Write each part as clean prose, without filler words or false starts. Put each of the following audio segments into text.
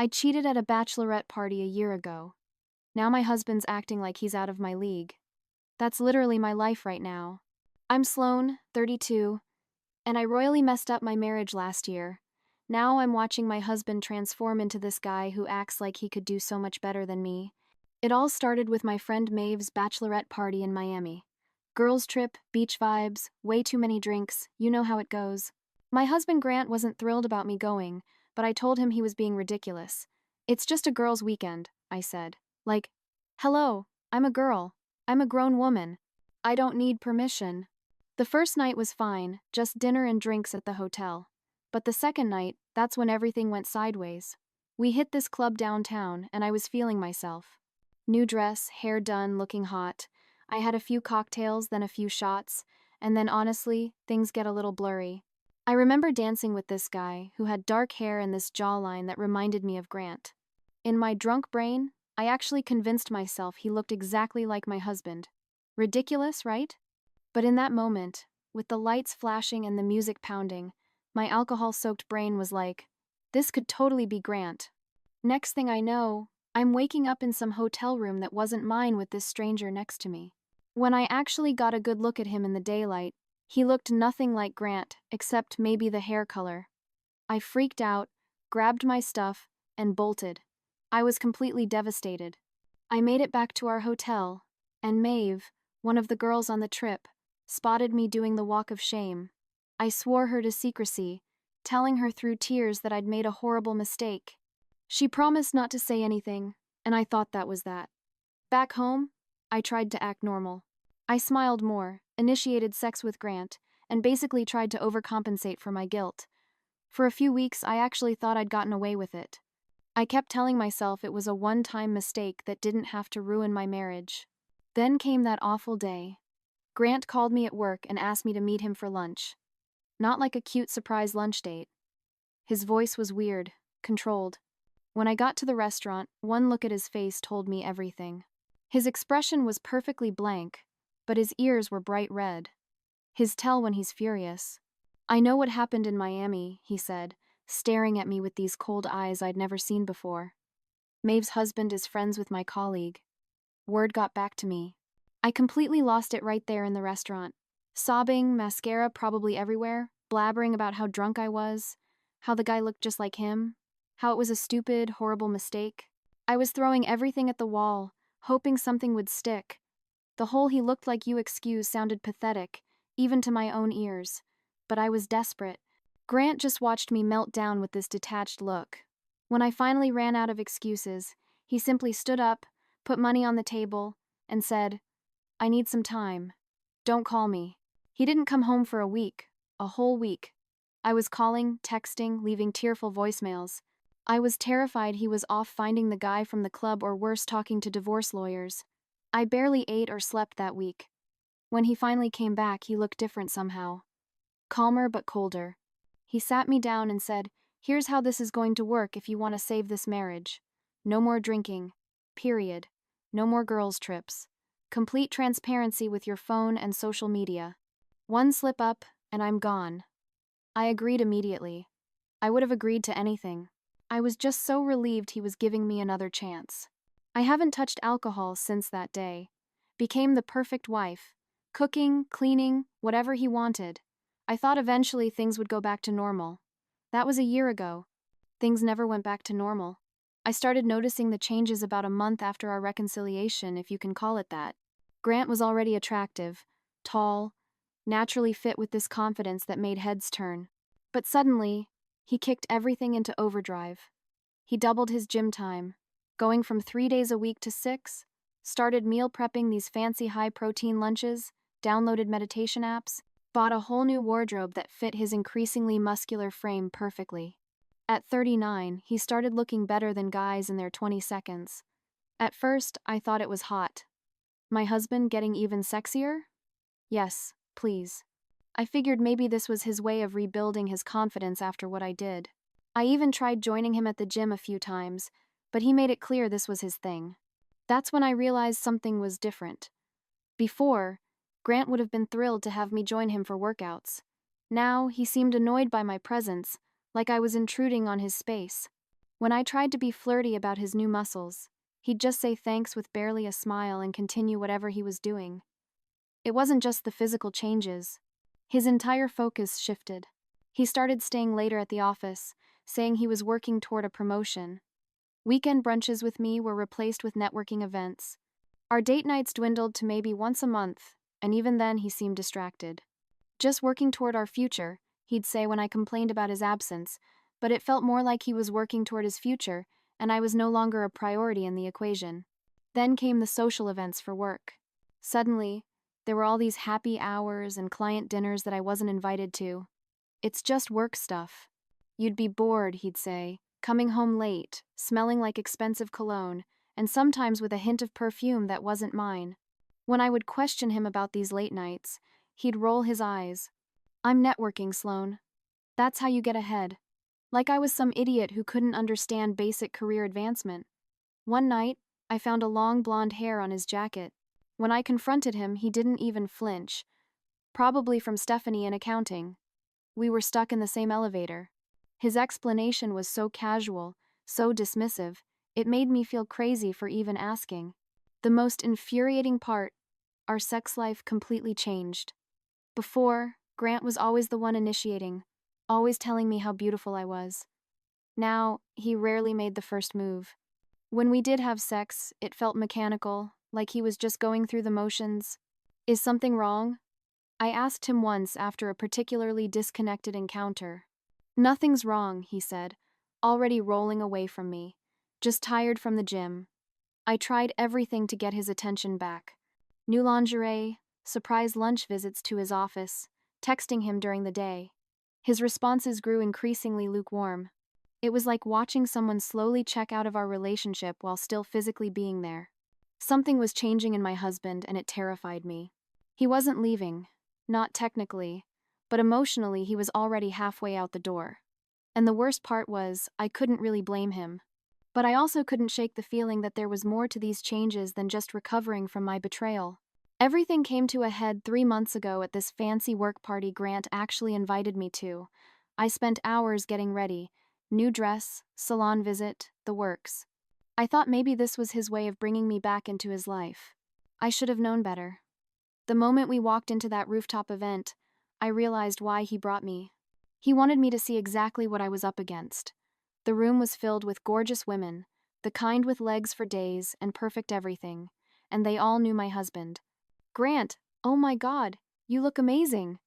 I cheated at a bachelorette party a year ago. Now my husband's acting like he's out of my league. That's literally my life right now. I'm Sloane, 32, and I royally messed up my marriage last year. Now I'm watching my husband transform into this guy who acts like he could do so much better than me. It all started with my friend Maeve's bachelorette party in Miami. Girls' trip, beach vibes, way too many drinks, you know how it goes. My husband Grant wasn't thrilled about me going, but I told him he was being ridiculous. It's just a girls' weekend, I said. Like, hello, I'm a girl. I'm a grown woman. I don't need permission. The first night was fine, just dinner and drinks at the hotel. But the second night, that's when everything went sideways. We hit this club downtown, and I was feeling myself. New dress, hair done, looking hot. I had a few cocktails, then a few shots, and then honestly, things get a little blurry. I remember dancing with this guy who had dark hair and this jawline that reminded me of Grant. In my drunk brain, I actually convinced myself he looked exactly like my husband. Ridiculous, right? But in that moment, with the lights flashing and the music pounding, my alcohol-soaked brain was like, this could totally be Grant. Next thing I know, I'm waking up in some hotel room that wasn't mine with this stranger next to me. When I actually got a good look at him in the daylight, he looked nothing like Grant, except maybe the hair color. I freaked out, grabbed my stuff, and bolted. I was completely devastated. I made it back to our hotel, and Maeve, one of the girls on the trip, spotted me doing the walk of shame. I swore her to secrecy, telling her through tears that I'd made a horrible mistake. She promised not to say anything, and I thought that was that. Back home, I tried to act normal. I smiled more, initiated sex with Grant, and basically tried to overcompensate for my guilt. For a few weeks, I actually thought I'd gotten away with it. I kept telling myself it was a one-time mistake that didn't have to ruin my marriage. Then came that awful day. Grant called me at work and asked me to meet him for lunch. Not like a cute surprise lunch date. His voice was weird, controlled. When I got to the restaurant, one look at his face told me everything. His expression was perfectly blank, but his ears were bright red. His tell when he's furious. I know what happened in Miami, he said, staring at me with these cold eyes I'd never seen before. Maeve's husband is friends with my colleague. Word got back to me. I completely lost it right there in the restaurant. Sobbing, mascara probably everywhere, blabbering about how drunk I was, how the guy looked just like him, how it was a stupid, horrible mistake. I was throwing everything at the wall, hoping something would stick. The whole "he looked like you" excuse sounded pathetic, even to my own ears. But I was desperate. Grant just watched me melt down with this detached look. When I finally ran out of excuses, he simply stood up, put money on the table, and said, I need some time. Don't call me. He didn't come home for a week, a whole week. I was calling, texting, leaving tearful voicemails. I was terrified he was off finding the guy from the club or worse, talking to divorce lawyers. I barely ate or slept that week. When he finally came back, he looked different somehow. Calmer but colder. He sat me down and said, here's how this is going to work if you want to save this marriage. No more drinking. Period. No more girls' trips. Complete transparency with your phone and social media. One slip up, and I'm gone. I agreed immediately. I would have agreed to anything. I was just so relieved he was giving me another chance. I haven't touched alcohol since that day. Became the perfect wife. Cooking, cleaning, whatever he wanted. I thought eventually things would go back to normal. That was a year ago. Things never went back to normal. I started noticing the changes about a month after our reconciliation, if you can call it that. Grant was already attractive, tall, naturally fit with this confidence that made heads turn. But suddenly, he kicked everything into overdrive. He doubled his gym time, going from 3 days a week to 6, started meal prepping these fancy high-protein lunches, downloaded meditation apps, bought a whole new wardrobe that fit his increasingly muscular frame perfectly. At 39, he started looking better than guys in their 22nds. At first, I thought it was hot. My husband getting even sexier? Yes, please. I figured maybe this was his way of rebuilding his confidence after what I did. I even tried joining him at the gym a few times, but he made it clear this was his thing. That's when I realized something was different. Before, Grant would have been thrilled to have me join him for workouts. Now, he seemed annoyed by my presence, like I was intruding on his space. When I tried to be flirty about his new muscles, he'd just say thanks with barely a smile and continue whatever he was doing. It wasn't just the physical changes. His entire focus shifted. He started staying later at the office, saying he was working toward a promotion. Weekend brunches with me were replaced with networking events. Our date nights dwindled to maybe once a month, and even then he seemed distracted. Just working toward our future, he'd say when I complained about his absence, but it felt more like he was working toward his future, and I was no longer a priority in the equation. Then came the social events for work. Suddenly, there were all these happy hours and client dinners that I wasn't invited to. It's just work stuff. You'd be bored, he'd say, coming home late, smelling like expensive cologne, and sometimes with a hint of perfume that wasn't mine. When I would question him about these late nights, he'd roll his eyes. I'm networking, Sloan. That's how you get ahead. Like I was some idiot who couldn't understand basic career advancement. One night, I found a long blonde hair on his jacket. When I confronted him, he didn't even flinch. Probably from Stephanie in accounting. We were stuck in the same elevator. His explanation was so casual, so dismissive, it made me feel crazy for even asking. The most infuriating part, our sex life completely changed. Before, Grant was always the one initiating, always telling me how beautiful I was. Now, he rarely made the first move. When we did have sex, it felt mechanical, like he was just going through the motions. Is something wrong? I asked him once after a particularly disconnected encounter. Nothing's wrong, he said, already rolling away from me. Just tired from the gym. I tried everything to get his attention back. New lingerie, surprise lunch visits to his office, texting him during the day. His responses grew increasingly lukewarm. It was like watching someone slowly check out of our relationship while still physically being there. Something was changing in my husband, and it terrified me. He wasn't leaving, not technically, but emotionally he was already halfway out the door. And the worst part was, I couldn't really blame him. But I also couldn't shake the feeling that there was more to these changes than just recovering from my betrayal. Everything came to a head 3 months ago at this fancy work party Grant actually invited me to. I spent hours getting ready. New dress, salon visit, the works. I thought maybe this was his way of bringing me back into his life. I should have known better. The moment we walked into that rooftop event, I realized why he brought me. He wanted me to see exactly what I was up against. The room was filled with gorgeous women, the kind with legs for days and perfect everything, and they all knew my husband. Grant, oh my God, you look amazing.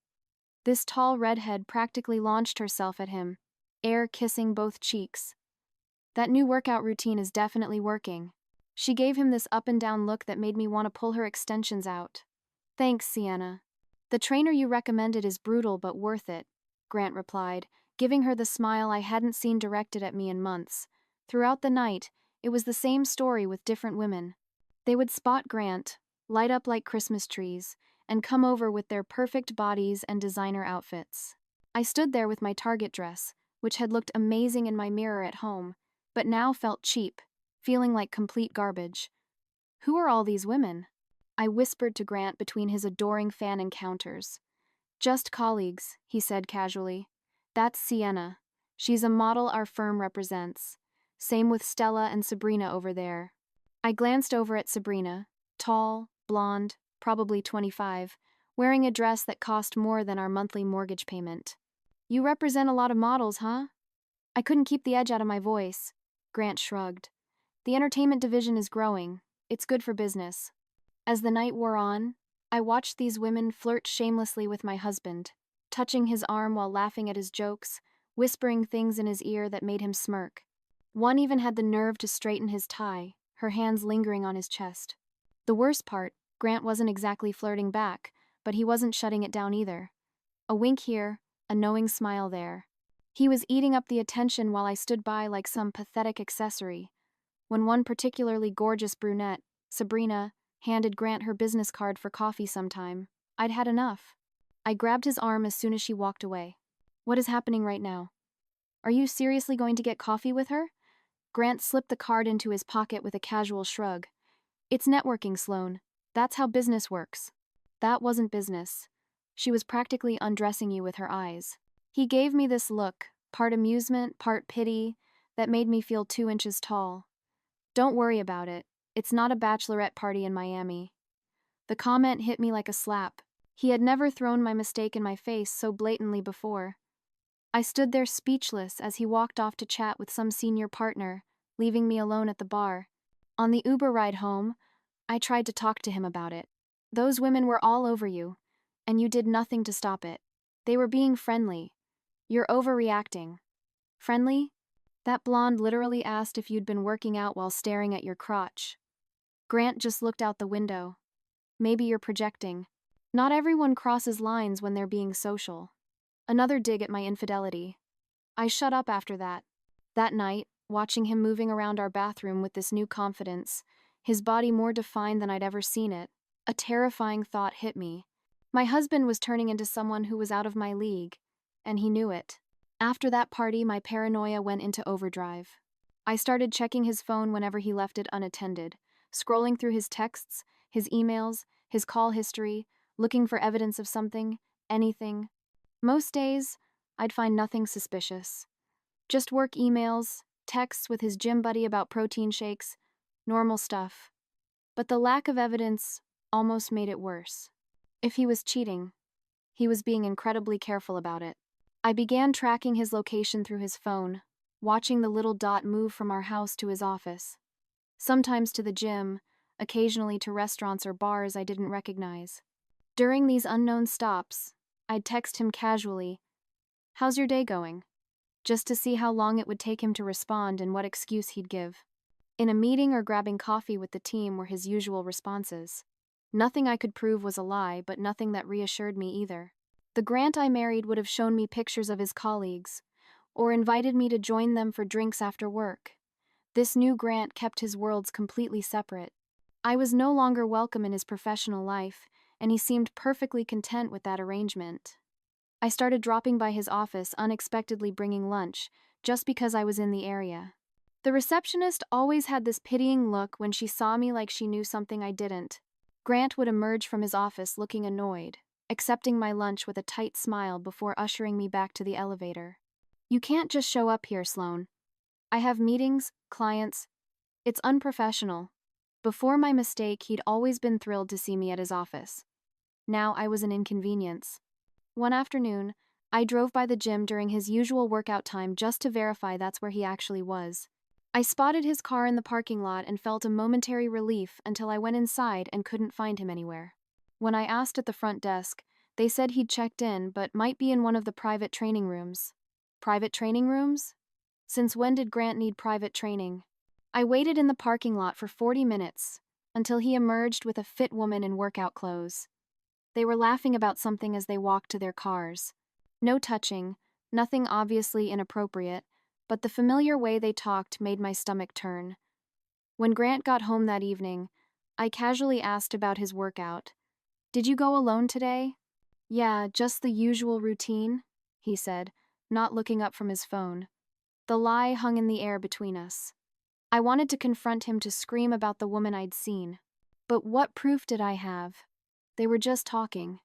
This tall redhead practically launched herself at him, air kissing both cheeks. That new workout routine is definitely working. She gave him this up and down look that made me want to pull her extensions out. Thanks, Sienna. The trainer you recommended is brutal but worth it, Grant replied, giving her the smile I hadn't seen directed at me in months. Throughout the night, it was the same story with different women. They would spot Grant, light up like Christmas trees, and come over with their perfect bodies and designer outfits. I stood there with my Target dress, which had looked amazing in my mirror at home, but now felt cheap, feeling like complete garbage. Who are all these women? I whispered to Grant between his adoring fan encounters. Just colleagues, he said casually. That's Sienna. She's a model our firm represents. Same with Stella and Sabrina over there. I glanced over at Sabrina, tall, blonde, probably 25, wearing a dress that cost more than our monthly mortgage payment. You represent a lot of models, huh? I couldn't keep the edge out of my voice. Grant shrugged. The entertainment division is growing. It's good for business. As the night wore on, I watched these women flirt shamelessly with my husband, touching his arm while laughing at his jokes, whispering things in his ear that made him smirk. One even had the nerve to straighten his tie, her hands lingering on his chest. The worst part, Grant wasn't exactly flirting back, but he wasn't shutting it down either. A wink here, a knowing smile there. He was eating up the attention while I stood by like some pathetic accessory. When one particularly gorgeous brunette, Sabrina, handed Grant her business card for coffee sometime, I'd had enough. I grabbed his arm as soon as she walked away. What is happening right now? Are you seriously going to get coffee with her? Grant slipped the card into his pocket with a casual shrug. It's networking, Sloan. That's how business works. That wasn't business. She was practically undressing you with her eyes. He gave me this look, part amusement, part pity, that made me feel 2 inches tall. Don't worry about it. It's not a bachelorette party in Miami. The comment hit me like a slap. He had never thrown my mistake in my face so blatantly before. I stood there speechless as he walked off to chat with some senior partner, leaving me alone at the bar. On the Uber ride home, I tried to talk to him about it. Those women were all over you, and you did nothing to stop it. They were being friendly. You're overreacting. Friendly? That blonde literally asked if you'd been working out while staring at your crotch. Grant just looked out the window. Maybe you're projecting. Not everyone crosses lines when they're being social. Another dig at my infidelity. I shut up after that. That night, watching him moving around our bathroom with this new confidence, his body more defined than I'd ever seen it, a terrifying thought hit me. My husband was turning into someone who was out of my league, and he knew it. After that party, my paranoia went into overdrive. I started checking his phone whenever he left it unattended, scrolling through his texts, his emails, his call history, looking for evidence of something, anything. Most days, I'd find nothing suspicious. Just work emails, texts with his gym buddy about protein shakes, normal stuff. But the lack of evidence almost made it worse. If he was cheating, he was being incredibly careful about it. I began tracking his location through his phone, watching the little dot move from our house to his office. Sometimes to the gym, occasionally to restaurants or bars I didn't recognize. During these unknown stops, I'd text him casually, "How's your day going?" just to see how long it would take him to respond and what excuse he'd give. In a meeting or grabbing coffee with the team were his usual responses. Nothing I could prove was a lie, but nothing that reassured me either. The Grant I married would have shown me pictures of his colleagues, or invited me to join them for drinks after work. This new Grant kept his worlds completely separate. I was no longer welcome in his professional life, and he seemed perfectly content with that arrangement. I started dropping by his office, unexpectedly bringing lunch, just because I was in the area. The receptionist always had this pitying look when she saw me, like she knew something I didn't. Grant would emerge from his office looking annoyed, accepting my lunch with a tight smile before ushering me back to the elevator. "You can't just show up here, Sloan. I have meetings, clients. It's unprofessional." Before my mistake, he'd always been thrilled to see me at his office. Now I was an inconvenience. One afternoon, I drove by the gym during his usual workout time just to verify that's where he actually was. I spotted his car in the parking lot and felt a momentary relief until I went inside and couldn't find him anywhere. When I asked at the front desk, they said he'd checked in but might be in one of the private training rooms. Private training rooms? Since when did Grant need private training? I waited in the parking lot for 40 minutes, until he emerged with a fit woman in workout clothes. They were laughing about something as they walked to their cars. No touching, nothing obviously inappropriate, but the familiar way they talked made my stomach turn. When Grant got home that evening, I casually asked about his workout. "Did you go alone today?" "Yeah, just the usual routine," he said, not looking up from his phone. The lie hung in the air between us. I wanted to confront him, to scream about the woman I'd seen. But what proof did I have? They were just talking.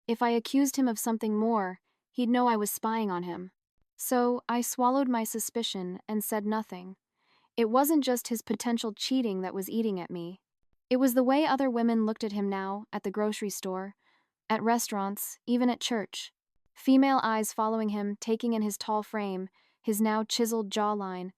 If I accused him of something more, he'd know I was spying on him. So I swallowed my suspicion and said nothing. It wasn't just his potential cheating that was eating at me. It was the way other women looked at him now, at the grocery store, at restaurants, even at church. Female eyes following him, taking in his tall frame, his now chiseled jawline.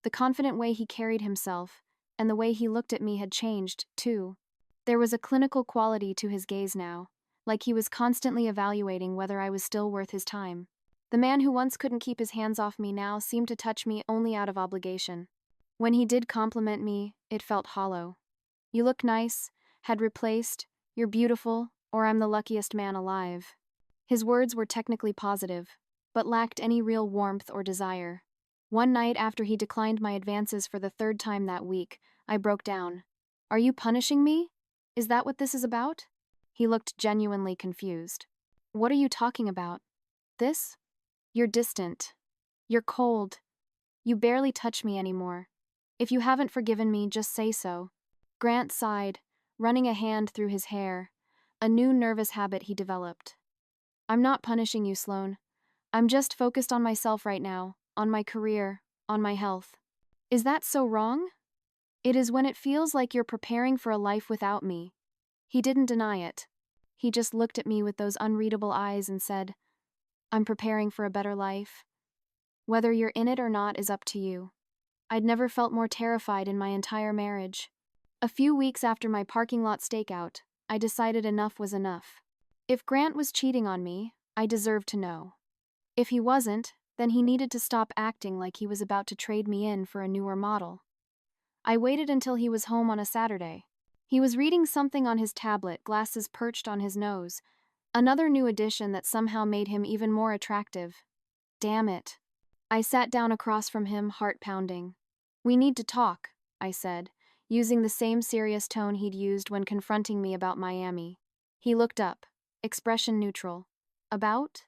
The confident way he carried himself, and the way he looked at me had changed, too. There was a clinical quality to his gaze now, like he was constantly evaluating whether I was still worth his time. The man who once couldn't keep his hands off me now seemed to touch me only out of obligation. When he did compliment me, it felt hollow. "You look nice," had replaced, "You're beautiful," or "I'm the luckiest man alive." His words were technically positive, but lacked any real warmth or desire. One night after he declined my advances for the third time that week, I broke down. "Are you punishing me? Is that what this is about?" He looked genuinely confused. "What are you talking about? This? You're distant. You're cold. You barely touch me anymore. If you haven't forgiven me, just say so." Grant sighed, running a hand through his hair, a new nervous habit he developed. "I'm not punishing you, Sloan. I'm just focused on myself right now, on my career, on my health. Is that so wrong? It is when it feels like you're preparing for a life without me. He didn't deny it. He just looked at me with those unreadable eyes and said, I'm preparing for a better life. Whether you're in it or not is up to you. I'd never felt more terrified in my entire marriage. A few weeks after my parking lot stakeout, I decided enough was enough. If Grant was cheating on me, I deserved to know. If he wasn't, then he needed to stop acting like he was about to trade me in for a newer model. I waited until he was home on a Saturday. He was reading something on his tablet, glasses perched on his nose. Another new addition that somehow made him even more attractive. Damn it. I sat down across from him, heart pounding. We need to talk, I said, using the same serious tone he'd used when confronting me about Miami. He looked up, expression neutral. About?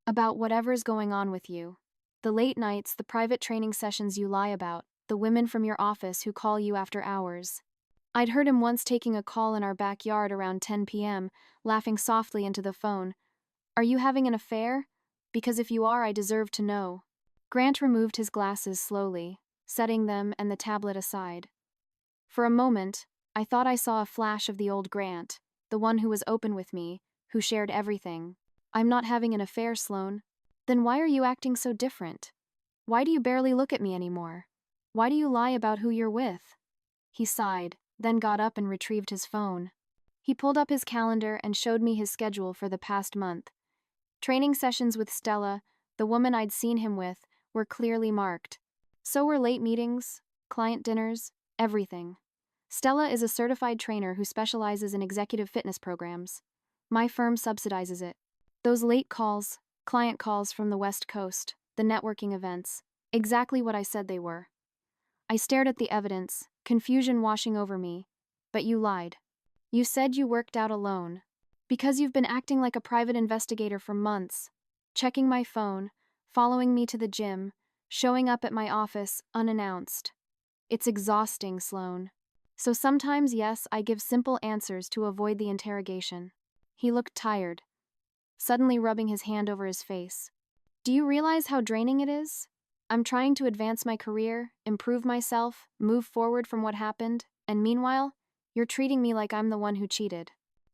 About whatever's going on with you. The late nights, the private training sessions you lie about, the women from your office who call you after hours. I'd heard him once taking a call in our backyard around 10 p.m., laughing softly into the phone. Are you having an affair? Because if you are, I deserve to know. Grant removed his glasses slowly, setting them and the tablet aside. For a moment, I thought I saw a flash of the old Grant, the one who was open with me, who shared everything. I'm not having an affair, Sloane. Then why are you acting so different? Why do you barely look at me anymore? Why do you lie about who you're with? He sighed, then got up and retrieved his phone. He pulled up his calendar and showed me his schedule for the past month. Training sessions with Stella, the woman I'd seen him with, were clearly marked. So were late meetings, client dinners, everything. Stella is a certified trainer who specializes in executive fitness programs. My firm subsidizes it. Those late calls, client calls from the West Coast, the networking events, exactly what I said they were. I stared at the evidence, confusion washing over me. But you lied. You said you worked out alone. Because you've been acting like a private investigator for months, checking my phone, following me to the gym, showing up at my office unannounced. It's exhausting, Sloane. So sometimes, yes, I give simple answers to avoid the interrogation. He looked tired, suddenly rubbing his hand over his face. Do you realize how draining it is? I'm trying to advance my career, improve myself, move forward from what happened, and meanwhile, you're treating me like I'm the one who cheated.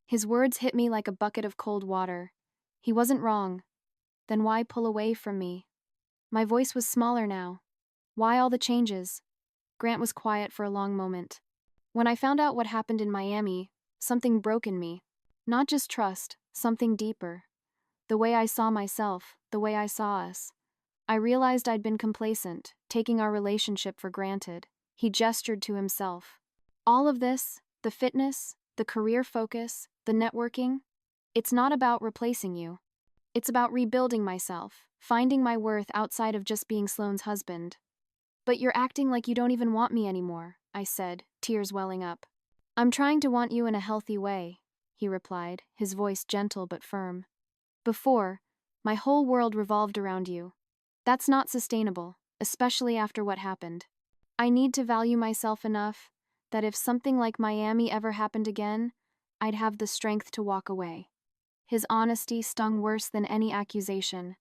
His words hit me like a bucket of cold water. He wasn't wrong. Then why pull away from me? My voice was smaller now. Why all the changes? Grant was quiet for a long moment. When I found out what happened in Miami, something broke in me. Not just trust, something deeper. The way I saw myself, the way I saw us. I realized I'd been complacent, taking our relationship for granted. He gestured to himself. All of this, the fitness, the career focus, the networking, it's not about replacing you. It's about rebuilding myself, finding my worth outside of just being Sloane's husband. But you're acting like you don't even want me anymore, I said, tears welling up. I'm trying to want you in a healthy way, he replied, his voice gentle but firm. Before, my whole world revolved around you. That's not sustainable, especially after what happened. I need to value myself enough that if something like Miami ever happened again, I'd have the strength to walk away. His honesty stung worse than any accusation.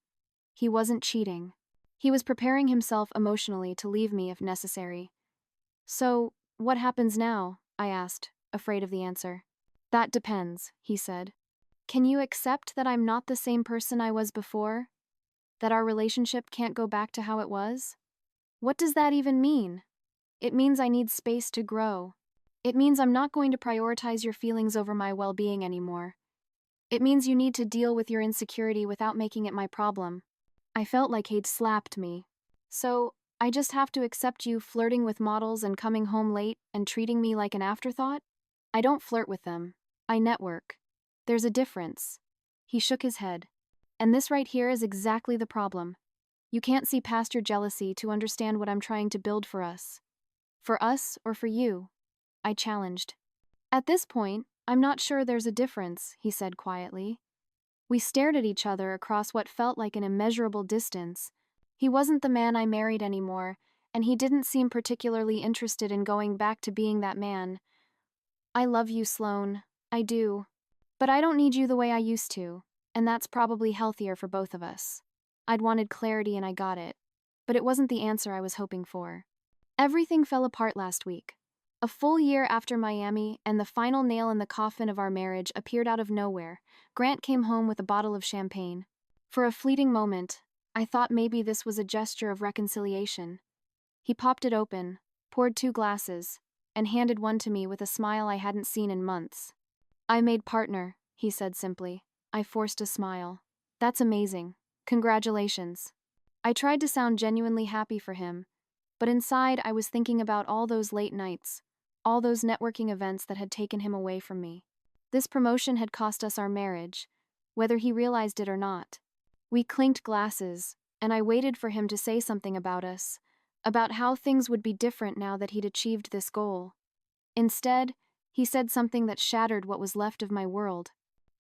He wasn't cheating. He was preparing himself emotionally to leave me if necessary. So, what happens now? I asked, afraid of the answer. That depends, he said. Can you accept that I'm not the same person I was before? That our relationship can't go back to how it was? What does that even mean? It means I need space to grow. It means I'm not going to prioritize your feelings over my well-being anymore. It means you need to deal with your insecurity without making it my problem. I felt like he'd slapped me. So, I just have to accept you flirting with models and coming home late and treating me like an afterthought? I don't flirt with them. I network. There's a difference. He shook his head. And this right here is exactly the problem. You can't see past your jealousy to understand what I'm trying to build for us. For us or for you? I challenged. At this point, I'm not sure there's a difference, he said quietly. We stared at each other across what felt like an immeasurable distance. He wasn't the man I married anymore, and he didn't seem particularly interested in going back to being that man. I love you, Sloane. I do. But I don't need you the way I used to, and that's probably healthier for both of us. I'd wanted clarity and I got it. but it wasn't the answer I was hoping for. Everything fell apart last week. A full year after Miami and the final nail in the coffin of our marriage appeared out of nowhere, Grant came home with a bottle of champagne. For a fleeting moment, I thought maybe this was a gesture of reconciliation. He popped it open, poured 2 glasses, and handed one to me with a smile I hadn't seen in months. "I made partner," he said simply. I forced a smile. "That's amazing. Congratulations." I tried to sound genuinely happy for him, but inside I was thinking about all those late nights, all those networking events that had taken him away from me. This promotion had cost us our marriage, whether he realized it or not. We clinked glasses, and I waited for him to say something about us, about how things would be different now that he'd achieved this goal. Instead, he said something that shattered what was left of my world.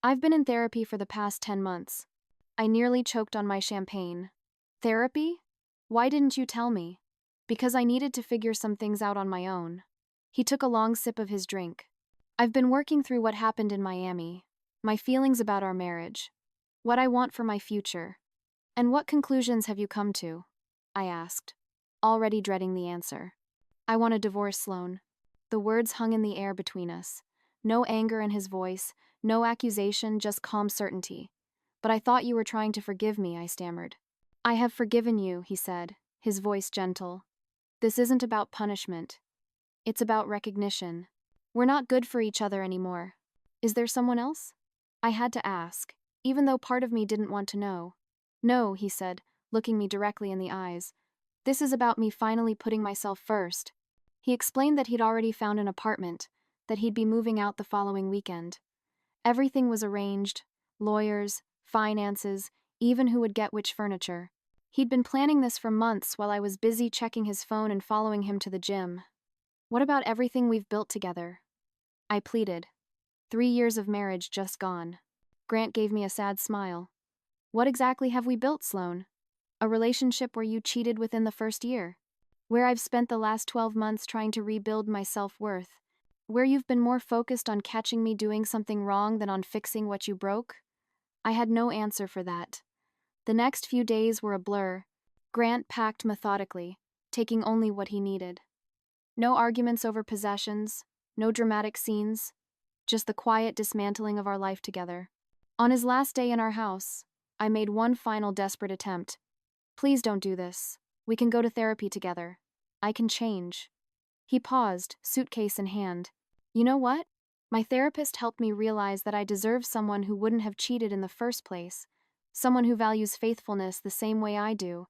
"I've been in therapy for the past 10 months. I nearly choked on my champagne. Therapy? Why didn't you tell me? Because I needed to figure some things out on my own." He took a long sip of his drink. "I've been working through what happened in Miami, my feelings about our marriage, what I want for my future. And what conclusions have you come to?" I asked, already dreading the answer. "I want a divorce, Sloane." The words hung in the air between us. No anger in his voice, no accusation, just calm certainty. "But I thought you were trying to forgive me," I stammered. "I have forgiven you," he said, his voice gentle. "This isn't about punishment. It's about recognition. We're not good for each other anymore. Is there someone else?" I had to ask, even though part of me didn't want to know. "No," he said, looking me directly in the eyes. "This is about me finally putting myself first." He explained that he'd already found an apartment, that he'd be moving out the following weekend. Everything was arranged: lawyers, finances, even who would get which furniture. He'd been planning this for months while I was busy checking his phone and following him to the gym. "What about everything we've built together?" I pleaded. 3 years of marriage just gone. Grant gave me a sad smile. "What exactly have we built, Sloane? A relationship where you cheated within the first year? Where I've spent the last 12 months trying to rebuild my self-worth? Where you've been more focused on catching me doing something wrong than on fixing what you broke?" I had no answer for that. The next few days were a blur. Grant packed methodically, taking only what he needed. No arguments over possessions, no dramatic scenes, just the quiet dismantling of our life together. On his last day in our house, I made one final desperate attempt. "Please don't do this. We can go to therapy together. I can change." He paused, suitcase in hand. "You know what? My therapist helped me realize that I deserve someone who wouldn't have cheated in the first place, someone who values faithfulness the same way I do."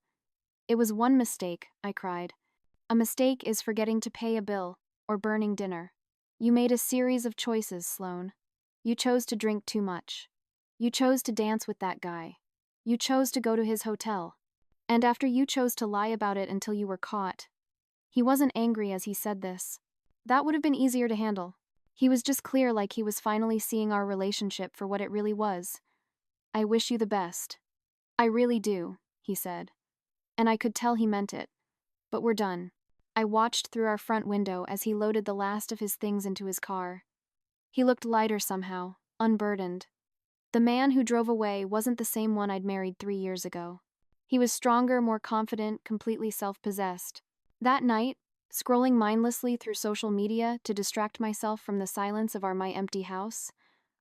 "It was one mistake," I cried. "A mistake is forgetting to pay a bill or burning dinner. You made a series of choices, Sloane. You chose to drink too much. You chose to dance with that guy. You chose to go to his hotel. And after you chose to lie about it until you were caught." He wasn't angry as he said this. That would have been easier to handle. He was just clear, like he was finally seeing our relationship for what it really was. "I wish you the best." "I really do," he said. And I could tell he meant it. "But we're done." I watched through our front window as he loaded the last of his things into his car. He looked lighter somehow, unburdened. The man who drove away wasn't the same one I'd married 3 years ago. He was stronger, more confident, completely self-possessed. That night, scrolling mindlessly through social media to distract myself from the silence of my empty house,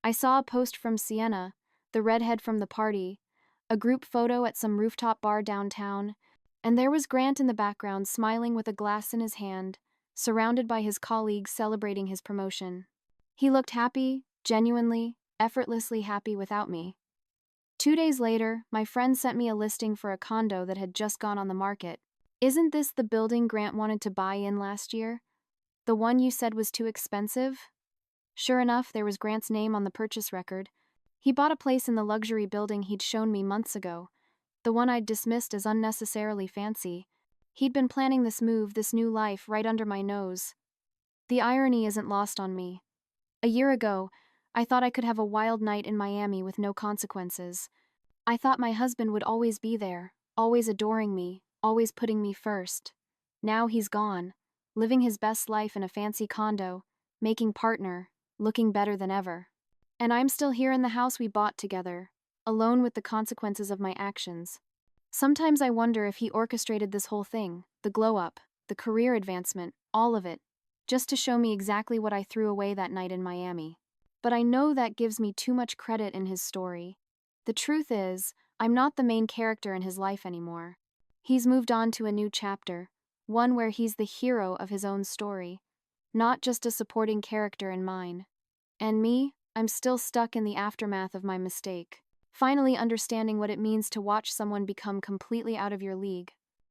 I saw a post from Sienna, the redhead from the party, a group photo at some rooftop bar downtown, and there was Grant in the background smiling with a glass in his hand, surrounded by his colleagues celebrating his promotion. He looked happy, genuinely, effortlessly happy without me. 2 days later, my friend sent me a listing for a condo that had just gone on the market. "Isn't this the building Grant wanted to buy in last year? The one you said was too expensive?" Sure enough, there was Grant's name on the purchase record. He bought a place in the luxury building he'd shown me months ago, the one I'd dismissed as unnecessarily fancy. He'd been planning this move, this new life, right under my nose. The irony isn't lost on me. A year ago, I thought I could have a wild night in Miami with no consequences. I thought my husband would always be there, always adoring me, always putting me first. Now he's gone, living his best life in a fancy condo, making partner, looking better than ever. And I'm still here in the house we bought together, alone with the consequences of my actions. Sometimes I wonder if he orchestrated this whole thing, the glow up, the career advancement, all of it, just to show me exactly what I threw away that night in Miami. But I know that gives me too much credit in his story. The truth is, I'm not the main character in his life anymore. He's moved on to a new chapter, one where he's the hero of his own story, not just a supporting character in mine. And me, I'm still stuck in the aftermath of my mistake, finally understanding what it means to watch someone become completely out of your league.